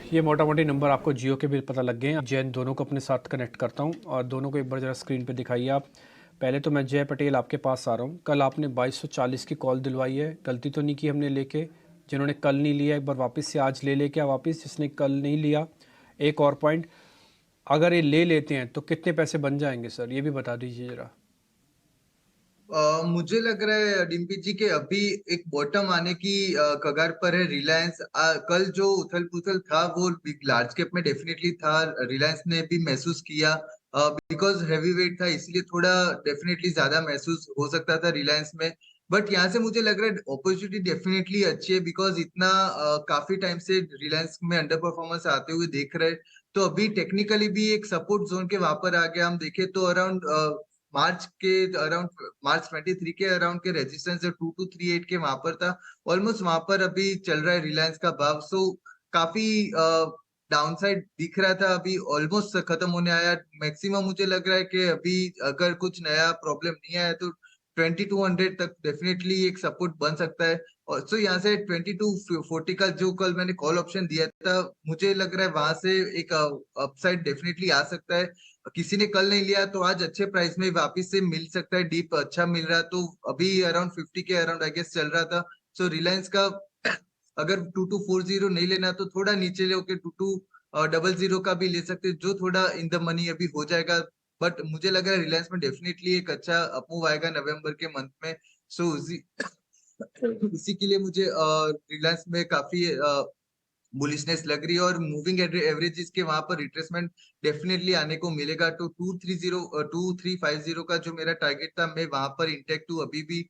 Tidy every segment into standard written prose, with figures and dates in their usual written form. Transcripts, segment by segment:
ये मोटा मोटी नंबर आपको जियो के भी पता लग गए हैं। जैन दोनों को अपने साथ कनेक्ट करता हूँ और दोनों को एक बार ज़रा स्क्रीन पे दिखाइए आप। पहले तो मैं जय पटेल आपके पास आ रहा हूँ। कल आपने 2240 की कॉल दिलवाई है, गलती तो नहीं की हमने लेके। जिन्होंने कल नहीं लिया एक बार वापस से आज ले क्या वापस, जिसने कल नहीं लिया। एक और पॉइंट, अगर ये ले लेते हैं तो कितने पैसे बन जाएंगे सर, ये भी बता दीजिए ज़रा। मुझे लग रहा है डिम्पी जी के अभी एक बॉटम आने की कगार पर है रिलायंस। कल जो उथल पुथल था वो लार्ज कैप में डेफिनेटली था, रिलायंस ने भी महसूस किया बिकॉज हैवी वेट था, इसलिए थोड़ा डेफिनेटली ज्यादा महसूस हो सकता था रिलायंस में। बट यहाँ से मुझे लग रहा है अपॉर्चुनिटी डेफिनेटली अच्छी है बिकॉज इतना काफी टाइम से रिलायंस में अंडर परफॉर्मेंस आते हुए देख रहे हैं। तो अभी टेक्निकली भी एक सपोर्ट जोन के वहां पर आ गया, हम देखें तो अराउंड मार्च के अराउंड मार्च 23 के अराउंड के रेजिस्टेंस जो 2238 के वहां पर था, ऑलमोस्ट वहां पर अभी चल रहा है रिलायंस का भाव। सो काफी डाउनसाइड दिख रहा था, अभी ऑलमोस्ट खत्म होने आया। मैक्सिमम मुझे लग रहा है कि अभी अगर कुछ नया प्रॉब्लम नहीं आया तो 2200 तक डेफिनेटली एक सपोर्ट बन सकता है। और सो यहाँ से 2240 का जो कल मैंने कॉल ऑप्शन दिया था, मुझे लग रहा है वहां से एक अपसाइड डेफिनेटली आ सकता है। किसी ने कल नहीं लिया तो आज अच्छे प्राइस में वापस से मिल सकता है, डीप अच्छा मिल रहा है। तो अभी अराउंड 50 के अराउंड आई गेस चल रहा था। सो रिलायंस का अगर 2240 नहीं लेना तो थोड़ा नीचे ले के 2200 का भी ले सकते, जो थोड़ा इन द मनी अभी हो जाएगा। बट मुझे लग रहा है रिलायंस में डेफिनेटली एक अच्छा अपमूव आएगा नवंबर के मंथ में। सो इसी के लिए मुझे रिलायंस में काफी बुलिशनेस लग रही है। और मूविंग एवरेजेस के वहां पर रिट्रेसमेंट डेफिनेटली आने को मिलेगा। तो 2350 का जो मेरा टारगेट था, मैं वहां पर इंटेक्ट हूँ अभी भी।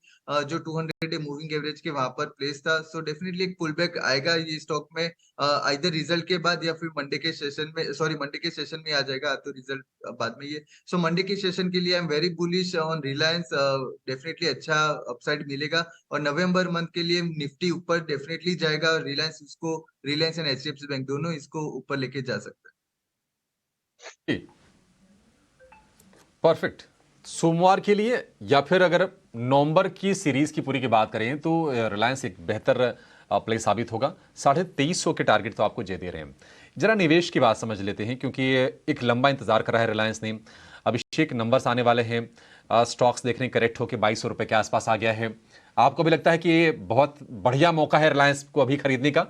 जो 200 मूविंग एवरेज के वहां पर प्लेस था। सो डेफिनेटली एक पुल बैक आएगा ये स्टॉक में, आइदर रिजल्ट के बाद या फिर मंडे के सेशन में, सॉरी मंडे के सेशन में आ जाएगा तो रिजल्ट बाद में ये। सो मंडे के सेशन के लिए I am very bullish on Reliance, definitely अच्छा अपसाइड मिलेगा। और नवंबर मंथ के लिए निफ्टी ऊपर डेफिनेटली जाएगा, रिलायंस उसको, रिलायंस एंड एचडीएफसी बैंक दोनों इसको ऊपर लेके जा सकते जी, परफेक्ट। सोमवार के लिए या फिर अगर नवंबर की सीरीज की पूरी की बात करें तो रिलायंस एक बेहतर प्ले साबित होगा। 2350 के टारगेट तो आपको दे रहे हैं। जरा निवेश की बात समझ लेते हैं, क्योंकि एक लंबा इंतजार कर रहा है रिलायंस ने। अभिषेक, नंबर्स आने वाले हैं, स्टॉक्स देखने करेक्ट होकर 2200 रुपए के आसपास आ गया है। आपको भी लगता है कि ये बहुत बढ़िया मौका है रिलायंस को अभी खरीदने का?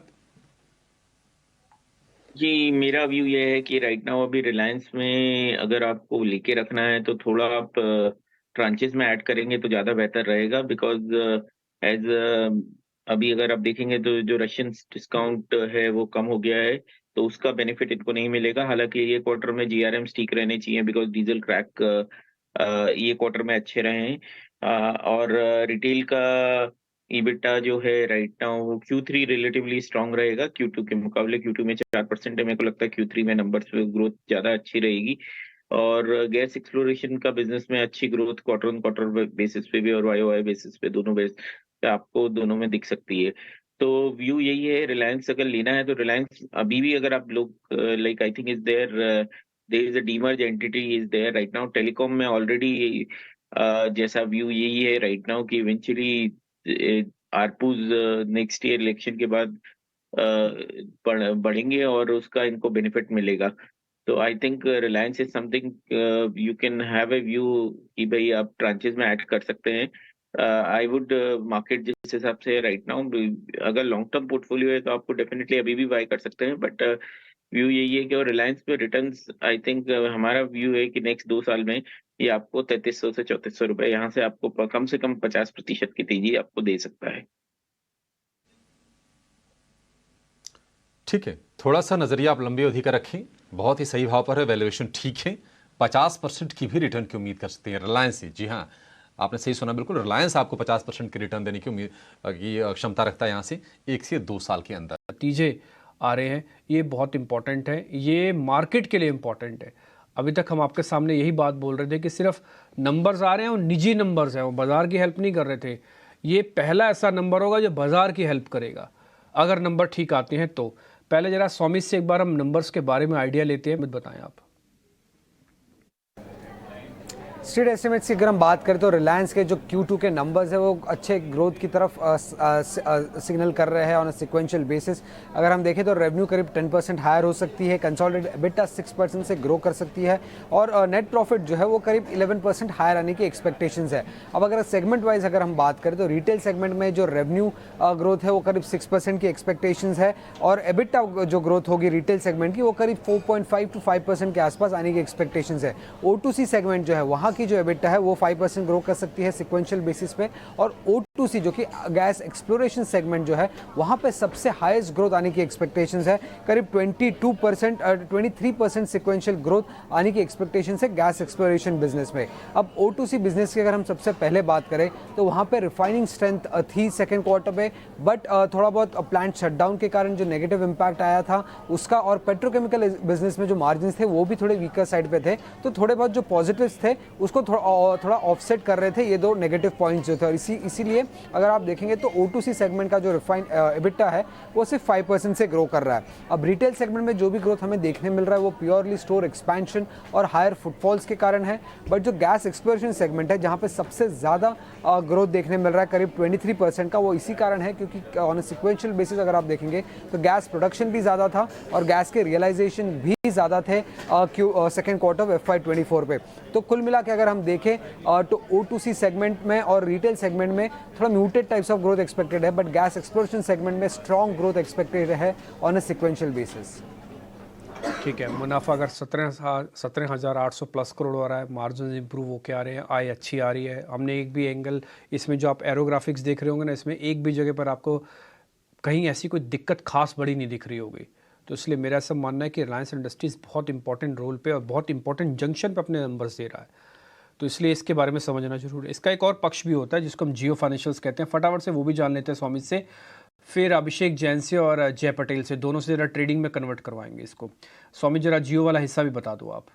जी, मेरा व्यू ये है कि राइट नाउ अभी रिलायंस में अगर आपको लेके रखना है तो थोड़ा आप ट्रांचेस में ऐड करेंगे तो ज़्यादा बेहतर रहेगा। बिकॉज़ एज़ अभी अगर आप देखेंगे तो जो रशियन डिस्काउंट है वो कम हो गया है, तो उसका बेनिफिट इनको नहीं मिलेगा। हालाँकि ये क्वार्टर में जीआरएम्स ठीक रहने चाहिए बिकॉज़ डीज़ल क्रैक ये क्वार्टर में अच्छे रहे हैं। और रिटेल का ईबिटा जो है राइट नाउ वो Q3 रिलेटिवली स्ट्रॉन्ग रहेगा Q2 के मुकाबले। Q2 में 4% है, मेरे को लगता है Q3 में नंबर्स में ग्रोथ ज़्यादा अच्छी रहेगी। और गैस एक्सप्लोरेशन का बिज़नेस में अच्छी growth quarter on quarter basis पे भी और वाई-ओवाई बेसिस पे, दोनों बेस पे आपको दोनों में दिख सकती है। तो व्यू यही है, रिलायंस अगर लेना है तो रिलायंस अभी भी अगर आप लोग like I think is there is a demerge entity is there right now. Telecom में ऑलरेडी जैसा व्यू यही है राइट नाउ कि eventually ARPUs next year election के बाद बढ़ेंगे और उसका इनको बेनिफिट मिलेगा। तो I think Reliance is something you can have a view कि भाई आप ट्रांचेस में ऐड कर सकते हैं। आई वुड मार्केट जिस हिसाब से राइट नाउ, अगर लॉन्ग टर्म पोर्टफोलियो है तो आपको डेफिनेटली अभी भी बाय कर सकते हैं। बट व्यू यही है कि और रिलायंस पे रिटर्न्स आई थिंक हमारा व्यू है कि नेक्स्ट 2 साल में ये आपको 3300 से 3400 रुपए यहाँ से आपको कम से कम 50% की तेजी आपको दे सकता है। ठीक है, थोड़ा सा नजरिया आप लंबी अवधि का रखें। बहुत ही सही भाव पर है, वैल्यूएशन ठीक है। 50% की भी रिटर्न की उम्मीद कर सकते हैं रिलायंस से। जी हाँ, आपने सही सुना, बिल्कुल रिलायंस आपको 50% की रिटर्न देने की उम्मीद की क्षमता रखता है यहाँ से 1 से 2 साल के अंदर। नतीजे आ रहे हैं, ये बहुत इंपॉर्टेंट है, ये मार्केट के लिए इंपॉर्टेंट है। अभी तक हम आपके सामने यही बात बोल रहे थे कि सिर्फ नंबर्स आ रहे हैं और निजी नंबर्स हैं, वो बाजार की हेल्प नहीं कर रहे थे। ये पहला ऐसा नंबर होगा जो बाजार की हेल्प करेगा, अगर नंबर ठीक आते हैं तो। पहले जरा स्वामी से एक बार हम नंबर्स के बारे में आइडिया लेते हैं, बताएं आप। स्ट्रीट एस्टिमेट्स की अगर हम बात करें तो रिलायंस के जो Q2 के नंबर्स है वो अच्छे ग्रोथ की तरफ सिग्नल कर रहे हैं ऑन अ सिक्वेंशियल बेसिस। अगर हम देखें तो रेवेन्यू करीब 10% हायर हो सकती है, कंसोलिडेटेड एबिटा 6% से ग्रो कर सकती है और नेट प्रॉफिट जो है वो करीब 11% हायर आने की एक्सपेक्टेशंस है। अब अगर सेगमेंट वाइज अगर हम बात करें तो रिटेल सेगमेंट में जो रेवेन्यू ग्रोथ है वो करीब 6% की एक्सपेक्टेशंस है और एबिटा जो ग्रोथ होगी रिटेल सेगमेंट की वो करीब 4.5 to 5% के आसपास आने की एक्सपेक्टेशंस है। O2C सेगमेंट जो है वहाँ की जो एबिटा है वो 5% ग्रो कर सकती है सिक्वेंशियल बेसिस पे और O2C जो कि गैस एक्सप्लोरेशन सेगमेंट जो है वहाँ पे सबसे हाईएस्ट ग्रोथ आने की एक्सपेक्टेशंस है, करीब 23% सिक्वेंशियल ग्रोथ आने की एक्सपेक्टेशंस है गैस एक्सप्लोरेशन बिजनेस में। अब O2C बिजनेस की अगर हम सबसे पहले बात करें तो वहाँ पे रिफाइनिंग स्ट्रेंथ थी सेकेंड क्वार्टर में, बट थोड़ा बहुत प्लांट शटडाउन के कारण जो नेगेटिव इम्पैक्ट आया था उसका और पेट्रोकेमिकल बिजनेस में जो मार्जिन थे वो भी थोड़े वीकर साइड पे थे, तो थोड़े बहुत जो पॉजिटिव्स थे उसको थोड़ा ऑफसेट कर रहे थे ये दो नेगेटिव पॉइंट्स जो थे और इसीलिए अगर आप देखेंगे तो O2C सेगमेंट का जो रिफाइन एबिटा है वो सिर्फ 5% से ग्रो कर रहा है। अब रिटेल सेगमेंट में जो भी ग्रोथ हमें देखने मिल रहा है वो प्योरली स्टोर एक्सपेंशन और हायर फुटफॉल्स के कारण है, बट जो गैस एक्सप्लोरेशन सेगमेंट है जहाँ पे सबसे ज़्यादा ग्रोथ देखने मिल रहा है करीब 23% का, वो इसी कारण है क्योंकि ऑन अ सिक्वेंशियल बेसिस अगर आप देखेंगे तो गैस प्रोडक्शन भी ज़्यादा था और गैस के रियलाइजेशन भी ज़्यादा थे सेकेंड क्वार्टर ऑफ FY24 पे। तो कुल मिला के अगर हम देखें तो O2C सेगमेंट में और रिटेल सेगमेंट में थोड़ा muted types of growth expected है, बट गैस एक्सप्लोरेशन सेगमेंट में स्ट्रॉन्ग ग्रोथ एक्सपेक्टेड है ऑन अ सिक्वेंशियल बेसिस। ठीक है, मुनाफा अगर 17,800 प्लस करोड़ हो रहा है, मार्जिन इंप्रूव होकर आ रहे हैं, आय अच्छी आ रही है। हमने एक भी एंगल इसमें जो आप एरोग्राफिक्स देख रहे होंगे ना, इसमें एक भी जगह पर आपको कहीं ऐसी कोई दिक्कत खास बड़ी नहीं दिख रही होगी। तो इसलिए मेरा ऐसा मानना है कि रिलायंस इंडस्ट्रीज़ बहुत इंपॉर्टेंट रोल पे और बहुत इंपॉर्टेंट जंक्शन पे अपने नंबर्स दे रहा है, तो इसलिए इसके बारे में समझना जरूर है। इसका एक और पक्ष भी होता है जिसको हम जियो फाइनेंशियल्स कहते हैं, फटाफट से वो भी जान लेते हैं स्वामी से, फिर अभिषेक जैन से और जय पटेल से, दोनों से ज़रा ट्रेडिंग में कन्वर्ट करवाएंगे इसको। स्वामी जरा जियो वाला हिस्सा भी बता दो आप।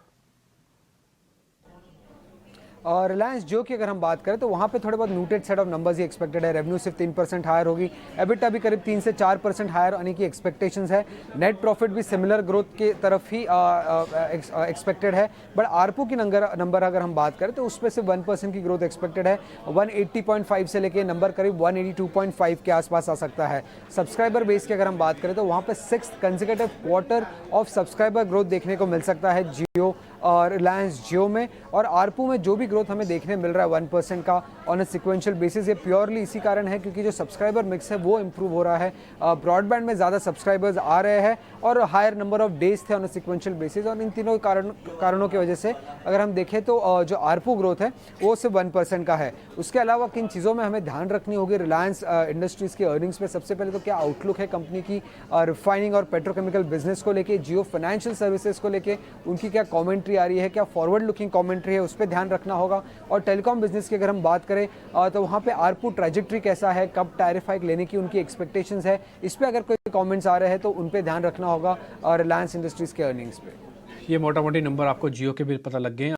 और रिलायंस जियो की अगर हम बात करें तो वहाँ पे थोड़े बहुत muted set of numbers he expected है। रेवेन्यू सिर्फ 3% हायर होगी, एबिटा भी करीब 3 से 4% हायर आने की एक्सपेक्टेशंस है, नेट प्रॉफिट भी सिमिलर ग्रोथ के तरफ ही एक्सपेक्टेड है, बट आरपू की नंबर अगर हम बात करें तो उस पर सिर्फ 1% की ग्रोथ एक्सपेक्टेड है। 180.5 से लेके नंबर करीब 182.5 के आसपास आ सकता है। सब्सक्राइबर बेस की अगर हम बात करें तो वहाँ पर 6th consecutive quarter of subscriber growth देखने को मिल सकता है जियो और रिलायंस जियो में, और आरपू में जो भी ग्रोथ हमें देखने मिल रहा है 1% का ऑन अ सिक्वेंशियल बेसिस, ये प्योरली इसी कारण है क्योंकि जो सब्सक्राइबर मिक्स है वो इंप्रूव हो रहा है। ब्रॉडबैंड में ज़्यादा सब्सक्राइबर्स आ रहे हैं और हायर नंबर ऑफ डेज थे ऑन अ सिक्वेंशियल बेसिस, और इन तीनों कारणों की वजह से अगर हम देखें तो जो आरपू ग्रोथ है वो सिर्फ 1% का है। उसके अलावा किन चीज़ों में हमें ध्यान रखनी होगी रिलायंस इंडस्ट्रीज़ की अर्निंग्स में, सबसे पहले तो क्या आउटलुक है कंपनी की रिफाइनिंग और पेट्रोकेमिकल बिजनेस को लेके, जियो फाइनेंशियल सर्विसेज को लेके उनकी क्या कॉमेंट्री आ रही है, क्या फॉरवर्ड लुकिंग कमेंट्री है, उस पर ध्यान रखना होगा। और टेलीकॉम बिजनेस की अगर हम बात करें तो वहाँ पे आरपू ट्रैजेक्टरी कैसा है, कब टैरिफ हाइक लेने की उनकी एक्सपेक्टेशंस है, इस पे अगर कोई कमेंट्स आ रहे हैं तो उन पे ध्यान रखना होगा रिलायंस इंडस्ट्रीज़ के अर्निंग्स पे। ये मोटा मोटी नंबर आपको जियो के भी पता लग गए हैं।